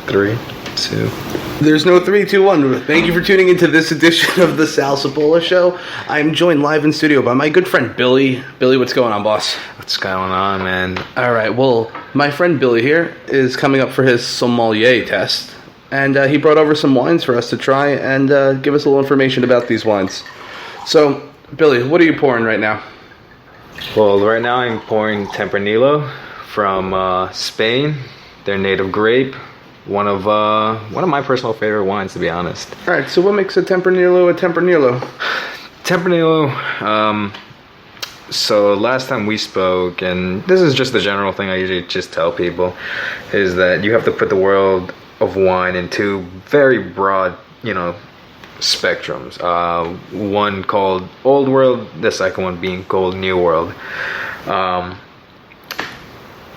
3, 2. There's no 3, 2, 1. Thank you for tuning into this edition of the Sal Cipolla Show. I'm joined live in studio by my good friend Billy. Billy, what's going on, boss? What's going on, man? All right, well, my friend Billy here is coming up for his sommelier test, and he brought over some wines for us to try and give us a little information about these wines. So, Billy, what are you pouring right now? Well, right now I'm pouring Tempranillo from Spain. Their native grape. One of my personal favorite wines, to be honest. All right, so what makes a Tempranillo a Tempranillo? Tempranillo, so last time we spoke, and this is just the general thing I usually just tell people, is that you have to put the world of wine into very broad, spectrums. One called Old World, the second one being called New World.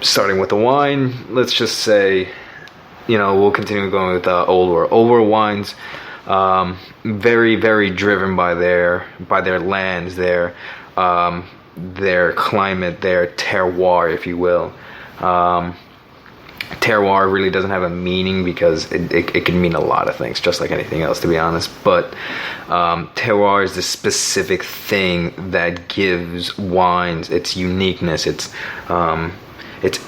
Starting with the wine, let's just say, we'll continue going with Old World. Old World wines, very, very driven by their lands, their climate, their terroir, if you will. Terroir really doesn't have a meaning because it can mean a lot of things, just like anything else, to be honest. But terroir is the specific thing that gives wines its uniqueness, its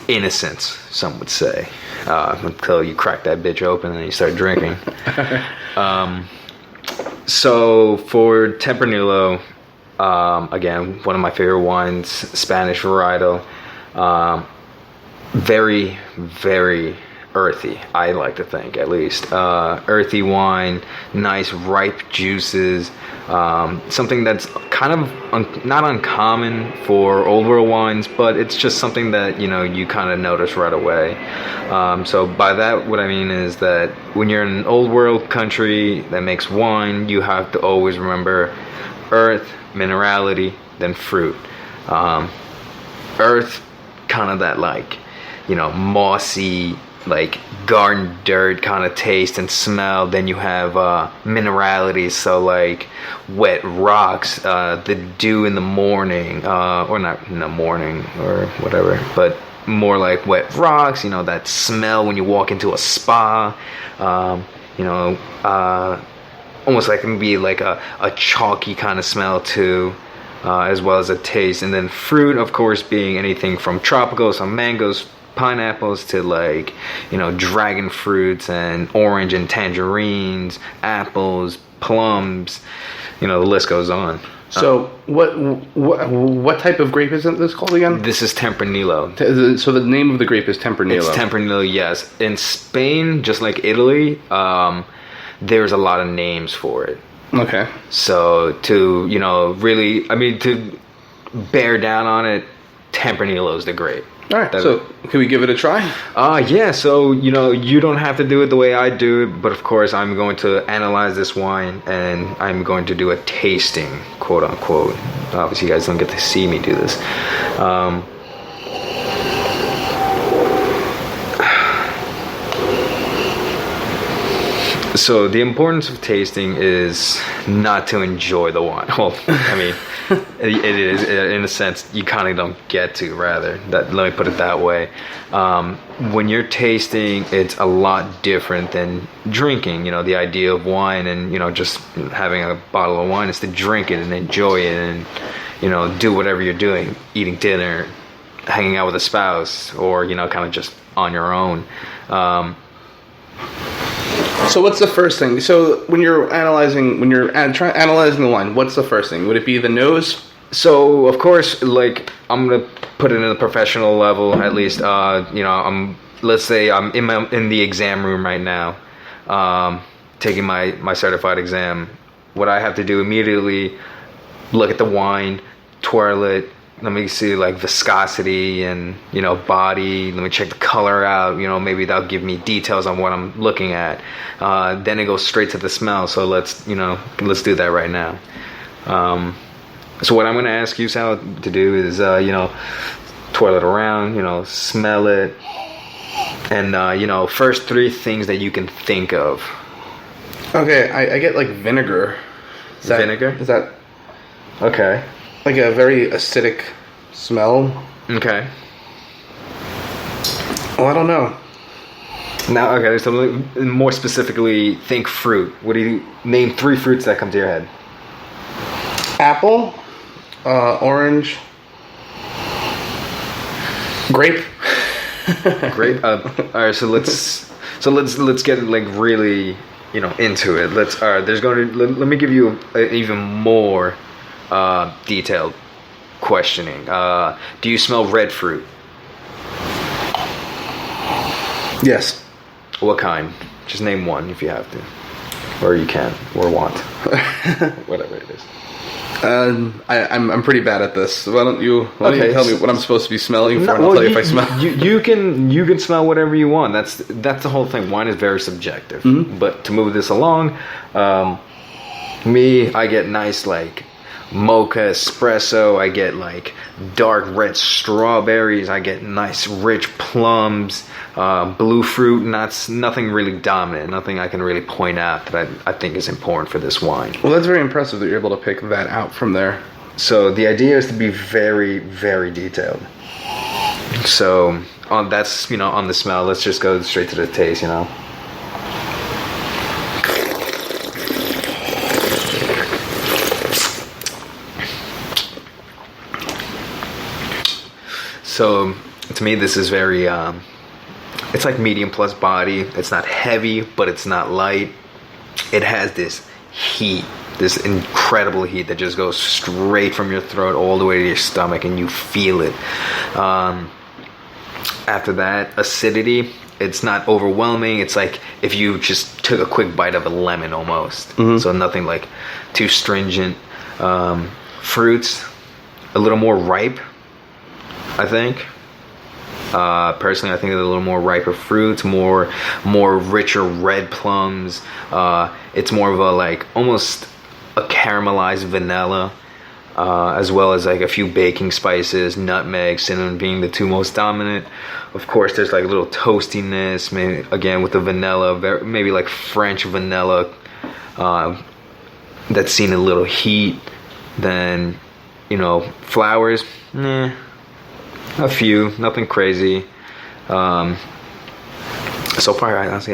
innocence, some would say, until you crack that bitch open and you start drinking. So for Tempranillo, again, one of my favorite wines, Spanish varietal, very, very earthy, I like to think, at least. Earthy wine, nice ripe juices, something that's kind of not uncommon for Old World wines, but it's just something that you kind of notice right away. So by that, what I mean is that when you're in an Old World country that makes wine, you have to always remember earth, minerality, then fruit. Earth, kind of that mossy, garden dirt kind of taste and smell. Then you have minerality, so wet rocks, the dew in the morning, or not in the morning or whatever, but more like wet rocks, that smell when you walk into a spa, almost like it can be like a chalky kind of smell too, as well as a taste. And then fruit, of course, being anything from tropical, some mangoes, pineapples, to dragon fruits and orange and tangerines, apples, plums, the list goes on. So what type of grape is this called again? This is Tempranillo. So the name of the grape is Tempranillo. It's Tempranillo, yes. In Spain, just like Italy, there's a lot of names for it. Okay. So to to bear down on it, Tempranillo is the grape. All right, so can we give it a try? Yeah, so, you don't have to do it the way I do it, but of course I'm going to analyze this wine and I'm going to do a tasting, quote unquote. Obviously you guys don't get to see me do this. So the importance of tasting is not to enjoy the wine. Well, it is, in a sense, you kind of don't get to, rather. Let me put it that way. When you're tasting, it's a lot different than drinking. The idea of wine and, just having a bottle of wine is to drink it and enjoy it and, do whatever you're doing, eating dinner, hanging out with a spouse, or, kind of just on your own. So what's the first thing? So when you're analyzing the wine, what's the first thing? Would it be the nose? So of course, I'm gonna put it in a professional level, at least. Let's say I'm in the exam room right now, taking my certified exam. What I have to do immediately, look at the wine, twirl it. Let me see viscosity and body. Let me check the color out. Maybe that'll give me details on what I'm looking at. Then it goes straight to the smell. So let's do that right now. So what I'm going to ask you, Sal, to do is twirl it around. Smell it, and first 3 things that you can think of. Okay, I get vinegar. Vinegar? Is that okay? Like a very acidic smell. Okay. Well, I don't know. Now, okay, so more specifically, think fruit. What do you name 3 fruits that come to your head? Apple, orange, grape. Grape. All right, so let's get like really into it. All right. Let me give you an even more detailed questioning. Do you smell red fruit? Yes. What kind? Just name one if you have to, or you can, or want, whatever it is. I'm pretty bad at this. Why don't you tell me what I'm supposed to be smelling before I'll tell you if I smell. You can smell whatever you want. That's the whole thing. Wine is very subjective. Mm-hmm. But to move this along, I get nice like mocha espresso. I get like dark red strawberries. I get nice rich plums, blue fruit. Nothing really dominant. Nothing I can really point out that I think is important for this wine. Well, that's very impressive that you're able to pick that out from there. So the idea is to be very, very detailed. So on the smell. Let's just go straight to the taste. So to me, this is very, it's like medium plus body. It's not heavy, but it's not light. It has this heat, this incredible heat that just goes straight from your throat all the way to your stomach, and you feel it. After that, acidity, it's not overwhelming. It's like if you just took a quick bite of a lemon almost. Mm-hmm. So nothing like too stringent. Fruits, a little more ripe, I think. Personally, I think it's a little more riper fruits, more richer red plums. It's more of a like almost a caramelized vanilla, as well as like a few baking spices, nutmeg, cinnamon being the 2 most dominant. Of course, there's like a little toastiness, maybe again with the vanilla, maybe like French vanilla, that's seen a little heat. Then, flowers, a few, nothing crazy. So far, honestly,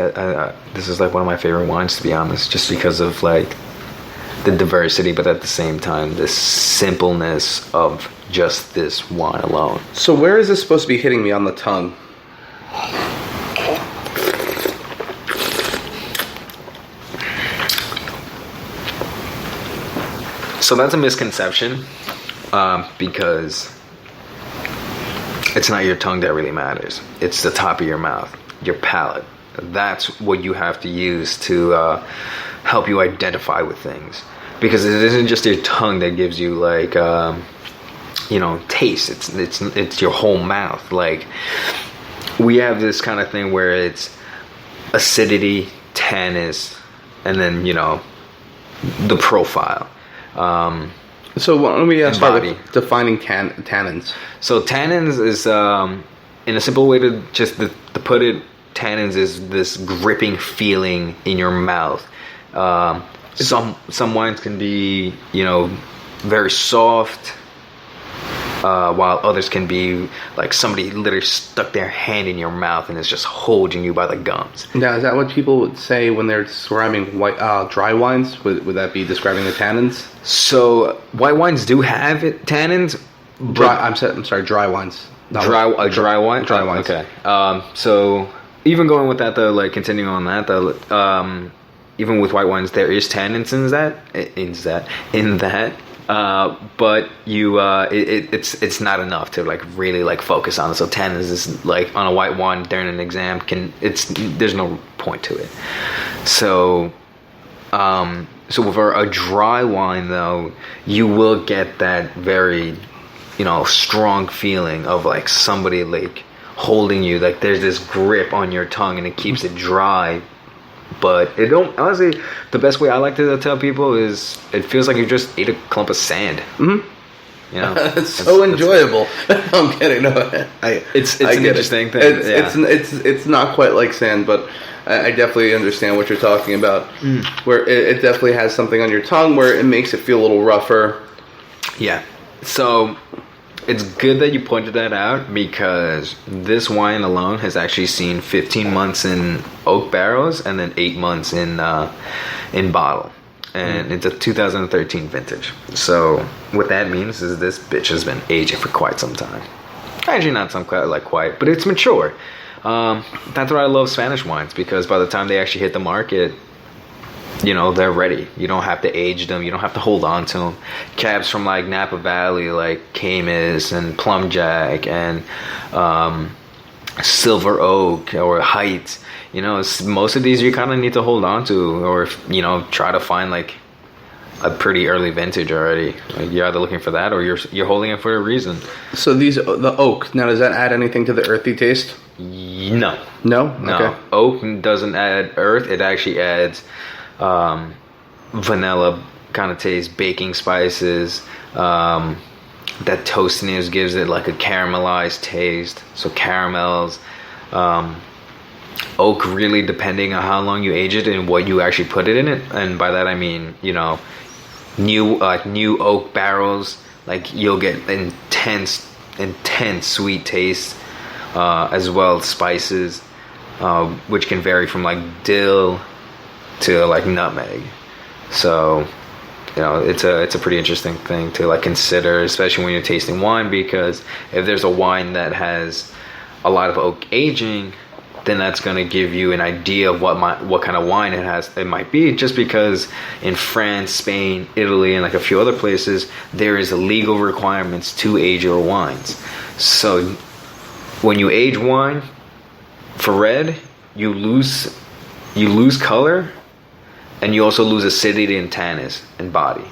this is like one of my favorite wines, to be honest, just because of like the diversity, but at the same time, the simpleness of just this wine alone. So where is this supposed to be hitting me on the tongue? So that's a misconception, because it's not your tongue that really matters. It's the top of your mouth, your palate. That's what you have to use to help you identify with things. Because it isn't just your tongue that gives you like, taste. It's your whole mouth. Like, we have this kind of thing where it's acidity, tannins, and then the profile. So why don't we start with defining tannins? So tannins is, in a simple way to put it, tannins is this gripping feeling in your mouth. Some wines can be, very soft, while others can be like somebody literally stuck their hand in your mouth and is just holding you by the gums. Now, is that what people would say when they're describing dry wines? Would that be describing the tannins? So white wines do have tannins. I'm sorry, dry wines. Dry wine? Dry wines. Okay. So even going with that though, like continuing on that though, even with white wines, there is tannins in that. But it's not enough to like really like focus on it. So tannins is like on a white wine during an exam there's no point to it. So with a dry wine though, you will get that very strong feeling of like somebody like holding you, like there's this grip on your tongue and it keeps it dry. But it don't, honestly, the best way I like to tell people is it feels like you just ate a clump of sand. Mm-hmm. It's so enjoyable. I'm kidding. No, it's an interesting thing. It's not quite like sand, but I definitely understand what you're talking about. Where it definitely has something on your tongue where it makes it feel a little rougher. Yeah. So it's good that you pointed that out because this wine alone has actually seen 15 months in oak barrels and then 8 months in bottle. And it's a 2013 vintage. So what that means is this bitch has been aging for quite some time. Actually, not some quite, but it's mature. That's why I love Spanish wines, because by the time they actually hit the market, you know, they're ready. You don't have to age them. You don't have to hold on to them. Cabs from like Napa Valley, like Camus and Plum Jack and Silver Oak or Heights. You know, most of these you kind of need to hold on to, or, you know, try to find like a pretty early vintage already. Like, you're either looking for that or you're holding it for a reason. So the oak, now does that add anything to the earthy taste? No. No? No. Okay. Oak doesn't add earth. It actually adds vanilla kind of taste, baking spices. That toastiness gives it like a caramelized taste. So caramels. Oak, really depending on how long you age it and what you actually put it in it. And by that I mean, you know, new oak barrels, like you'll get intense sweet taste, as well as spices, which can vary from like dill to like nutmeg. So, you know, it's a pretty interesting thing to like consider, especially when you're tasting wine, because if there's a wine that has a lot of oak aging, then that's going to give you an idea of what kind of wine it might be, just because in France, Spain, Italy, and like a few other places, there is legal requirements to age your wines. So when you age wine for red, you lose color, and you also lose acidity and tannins and body.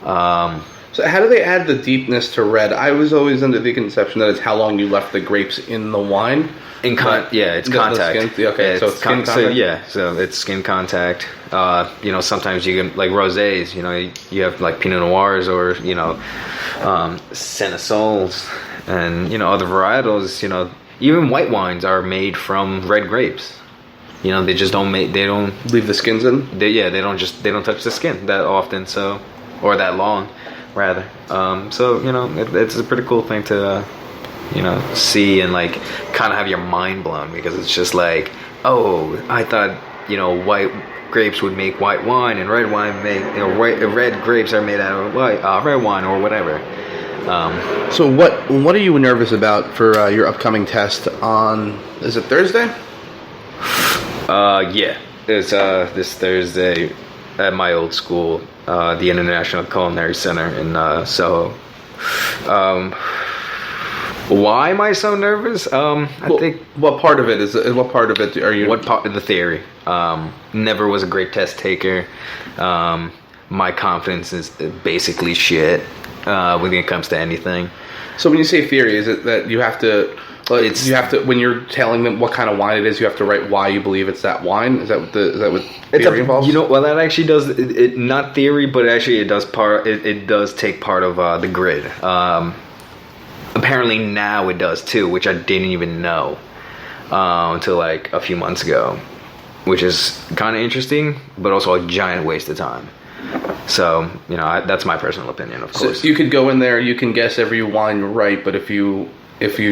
So how do they add the deepness to red? I was always under the conception that it's how long you left the grapes in the wine. It's contact. Okay, so it's skin contact. So it's skin contact. You know, sometimes you can, like rosés, you know, you have like Pinot Noirs or, you know, Senesols and, you know, other varietals. You know, even white wines are made from red grapes. You know, they just don't Leave the skins in? They don't touch the skin that often, so, or that long, rather. So, you know, it's a pretty cool thing to, you know, see and like kind of have your mind blown, because it's just like, oh, I thought, you know, white grapes would make white wine and red wine red grapes are made out of red wine or whatever. So what are you nervous about for your upcoming test on, is it Thursday? Yeah, it's this Thursday at my old school, the International Culinary Center in Soho. Why am I so nervous? I think what part of it are you? What part of the theory? Never was a great test taker. My confidence is basically shit when it comes to anything. So when you say theory, is it that you have to? When you're telling them what kind of wine it is, you have to write why you believe it's that wine. Is that what theory involves? You know, well, that actually does it. Not theory, but actually it does It does take part of the grid. Apparently now it does too, which I didn't even know until like a few months ago, which is kind of interesting, but also a giant waste of time. So, you know, that's my personal opinion, of course. So you could go in there, you can guess every wine right, but if you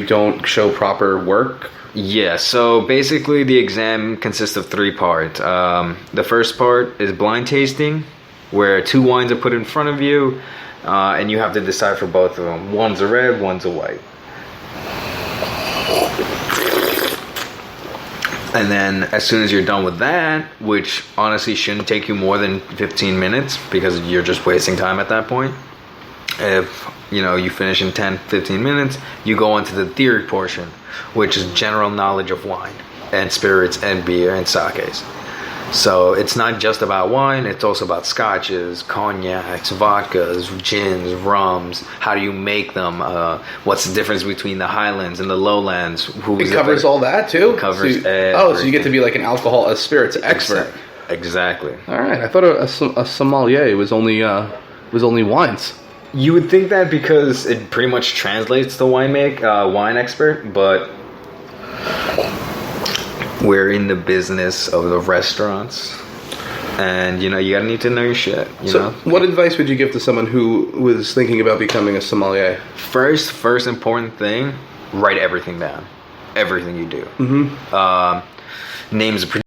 don't show proper work. Yeah, so basically the exam consists of 3 parts. The first part is blind tasting, where 2 wines are put in front of you, and you have to decide for both of them. One's a red, one's a white. And then as soon as you're done with that, which honestly shouldn't take you more than 15 minutes because you're just wasting time at that point. If, you know, you finish in 10, 15 minutes, you go into the theory portion, which is general knowledge of wine and spirits and beer and sakes. So it's not just about wine, it's also about scotches, cognacs, vodkas, gins, rums. How do you make them? What's the difference between the highlands and the lowlands? It covers all that too? It covers everything. Oh, so you get to be like an spirits expert. Exactly. All right. I thought a sommelier was only wines. You would think that because it pretty much translates to wine expert, but we're in the business of the restaurants and you gotta need to know your shit. You know. What advice would you give to someone who was thinking about becoming a sommelier? First important thing: write everything down. Everything you do. Mm-hmm. Names of